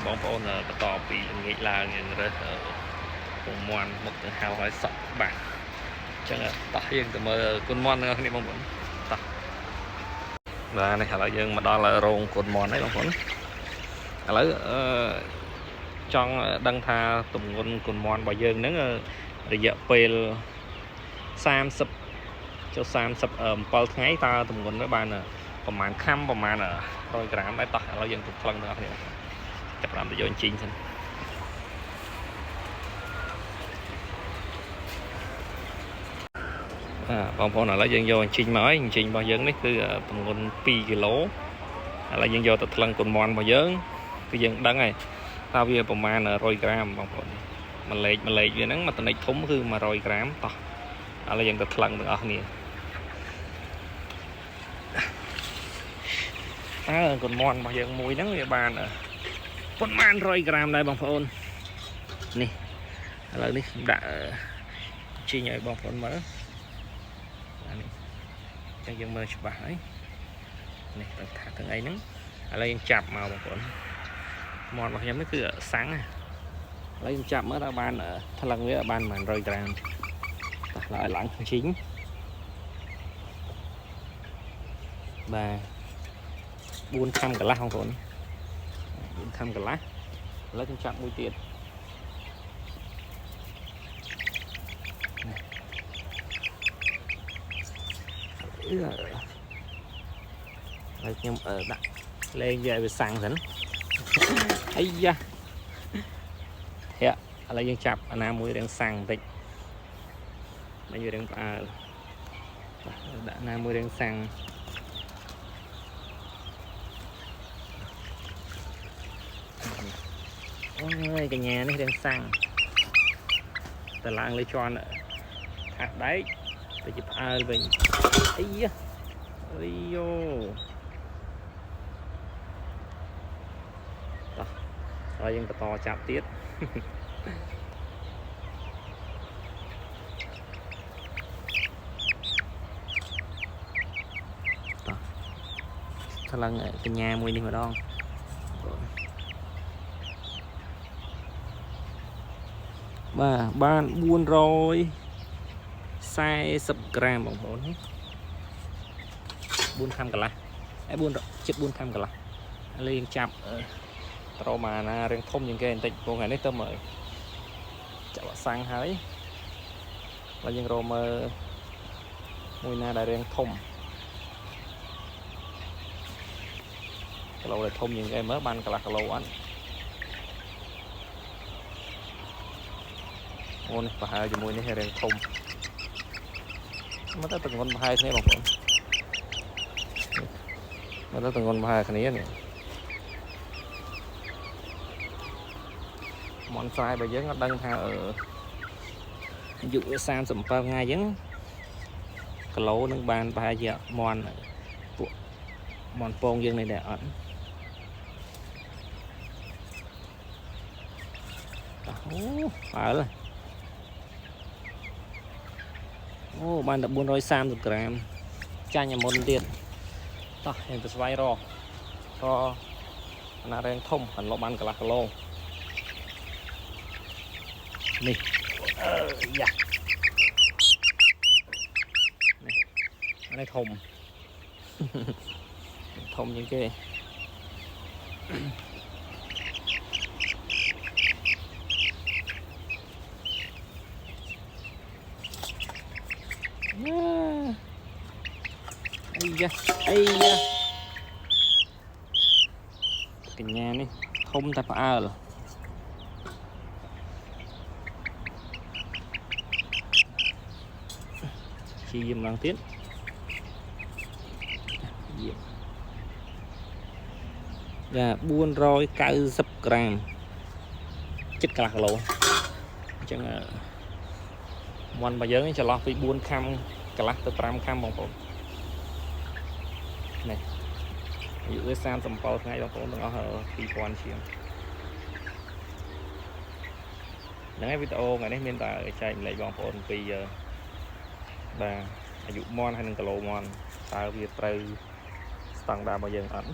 បងប្អូនបន្តពីងាកឡើងយើងរើសពងមាន់មកទៅហៅឲ្យសក់បាទអញ្ចឹងតោះយើងទៅមើលគុនមាន់ទាំងនេះបងប្អូនតោះបាទនេះឥឡូវយើងមកដល់រោងគុនមាន់ហើយបងប្អូនឥឡូវចង់ដឹងថាទម្ងន់គុនមាន់របស់យើងហ្នឹងរយៈពេល30 37ថ្ងៃតើទម្ងន់ទៅបានប្រហែលខាំប្រហែល100 ក្រាមដែរតោះឥឡូវយើងទៅថ្លឹងទាំងអស់គ្នាចាប់តាមទៅយកជីងសិនបងប្អូនឥឡូវយើងយកជីងមកហើយជីងរបស់យើងនេះគឺទម្ងន់2 គីឡូឥឡូវយើងយកទៅថ្លឹងគុនមាន់របស់យើងគឺយើងដឹងហើយតើវាប្រហែល100 ក្រាមបងប្អូនមួយលេខវាហ្នឹងមួយតនិចធំគឺ100 ក្រាមតោះឥឡូវយើងទៅថ្លឹងទាំងអស់គ្នាគុនមាន់របស់យើងមួយហ្នឹងវាបានប៉ុន្មាន100 ក្រាមដែរបងប្អូននេះឥឡូវនេះដាក់ជីងឲ្យបងប្អូនមើលនេះចឹងយើងមើលច្បាស់ហើយនេះទៅថាទាំងអីហ្នឹងឥឡូវយើងចាប់មកបងប្អូនមាន់របស់ខ្ញុំនេះគឺសាំងឥឡូវយើងចាប់មើលដល់បានថ្លឹងវាបាន100 ក្រាមតោះឲ្យឡើងជីងបាទ4 ខាំកន្លះបងប្អូន4 ខាំកន្លះឥឡូវខ្ញុំចាប់មួយទៀតហើយខ្ញុំដាក់លេងវាសាំងសិនអាយ៉ាធាក់ឥឡូវយើងចាប់អាណាមួយរៀងសាំងបន្តិចមិនវារៀងផ្អើលដាក់ណាមួយរៀងសាំងអូយកញ្ញានេះរៀងសាំងតឡើងលើជាន់ថាសដែកទៅជាផ្អើលវិញអីយ៉ាអីយ៉ូតោះហើយយើងបន្តចាប់ទៀតតោះថ្លឹងកញ្ញាមួយនេះម្ដងបាទបាន440 ក្រាមបងប្អូន4 ខាំកន្លះ4 ខាំកន្លះឥឡូវយើងចាប់ត្រមកណារៀងធំជាងគេបន្តិចព្រោះថ្ងៃនេះទៅមើលចាប់សាំងហើយហើយយើងរកមើលមួយណាដែលរៀងធំគីឡូដែលធំជាងគេមើលបានកន្លះគីឡូអត់អូនេះប្រហែលជាមួយនេះរៀងធំមកទៅទម្ងន់ប្រហែលគ្នាបងប្អូនមកទៅទម្ងន់ប្រហែលគ្នានេះមន់ស្រែរបស់យើងអត់ដឹងថាអាយុវា37 ថ្ងៃអញ្ចឹងគីឡូនឹងបានប្រហែលជាមន់ពួកមន់ពងយើងនេះដែរអត់អូអើអូបានតែ430 ក្រាមចាញ់មុនទៀតតោះយើងទៅស្វែងរកណារៀងធំកន្លប់បានកន្លះគីឡូនេះយ៉ានេះធំធំជាងគេអីយ៉ាកញ្ញានេះធំតែផ្អើលជីយាមឡើងទៀតយ៉ា490 ក្រាមជិតកន្លះគីឡូអញ្ចឹងមាន់របស់យើងចន្លោះពី4 ខាំកន្លះទៅ 5 ខាំបងប្អូននេះអាយុវា37 ថ្ងៃបងប្អូនទាំងអស់2000 ជាងហ្នឹងហើយវីដេអូថ្ងៃនេះមានតែចែកម្លែកបងប្អូនពីបាទអាយុមាន់ហើយនឹងគីឡូមាន់តើវាត្រូវស្តង់ដាររបស់យើងអត់